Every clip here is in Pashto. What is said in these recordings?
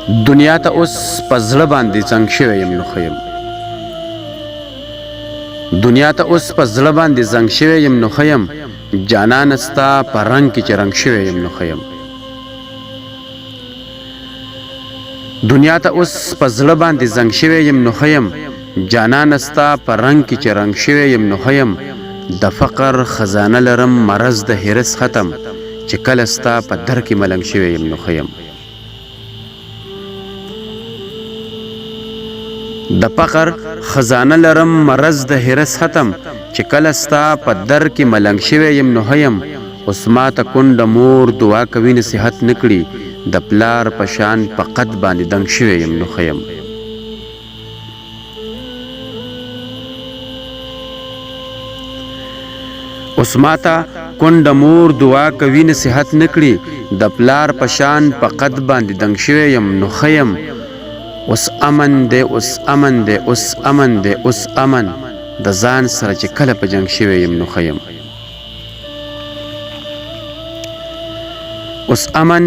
دنیا ته اوس په زړه باندې څنګ شوی یم نو ښه یم. دنیا ته اوس په زړه باندې زنګ شوی یم نو ښه یم. جانانه ستا په رنګ کې چې رنګ شوی یم نو ښه یم. دنیا ته اوس په زړه باندې زنګ شوی یم نو ښه یم. جانانه ستا په رنګ کې چې رنګ شوی یم نو ښه یم. د فقر خزانه لرم مرض د هرس ختم، چې کله ستا په در کې ملنګ شوی یم نو ښه یم. د فقر خزانه لرم مرض د هرس ختم، چې کله ستا په در کې ملنګ شوی یم نو ښه یم. اوس ماته کونډه مور دعا کوي نصیحت نه کړي، د پلار په شان په قد باندې دنګ شوی یم نو ښه یم. اوس ماته کونډه مور دعا کوي نصیحت نه کړي، د پلار په شان په قد باندې دنګ شوی یم نو ښه یم. اوس امن دی اوس امن دی اوس امن دی اوس امن، د ځان سره چې کله په جنګ شوی یم نو ښه یم. اوس امن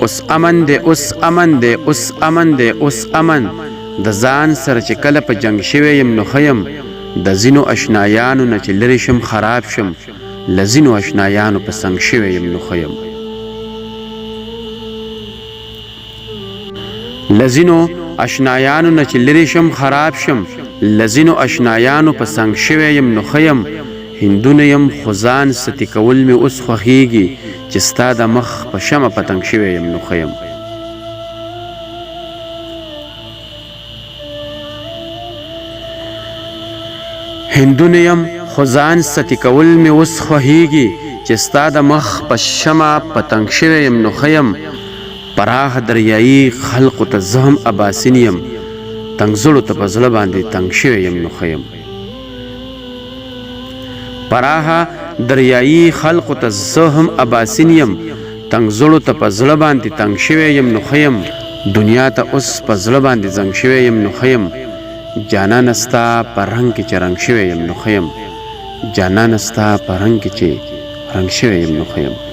اوس امن دی اوس امن دی اوس امن دی اوس امن، د ځان سره چې کله په جنګ شوی یم نو ښه یم. د ځینو اشنایانو نه چې لرې شم خراب شم، له ځینو اشنایانو په څنګ شوی یم نو ښه یم. له ځینو اشنایانو نه چې لرې شم خراب شم، له ځینو اشنایانو په څنګ شوی یم نو ښه یم. هندونه یم خو ځان ستي کول مې اوس خوښیږي، چې ستا د مخ په شمه پتنګ شوی یم نو ښه یم. هندونه یم خو ځان ستي کول مې اوس خوښیږي، چې ستا د مخ په شمه پتنګ شوی یم نو ښه یم. پراخ دریایي خلقو ته زه هم اباسین یم، تنګ زړو ته په زړه باندې تنګ شوی یم نو ښه یم. پراخ دریایي خلقو ته زه هم اباسین یم، تنګ زړو ته په زړه باندې تنګ شوی یم نو ښه یم. دنیا ته اوس په زړه باندې زنګ شوی یم نو ښه یم. جانانه ستا په رنګ کې چې رنګ شوی یم نو ښه یم. جانانه ستا په رنګ کې چې رنګ شوی یم نو ښه یم.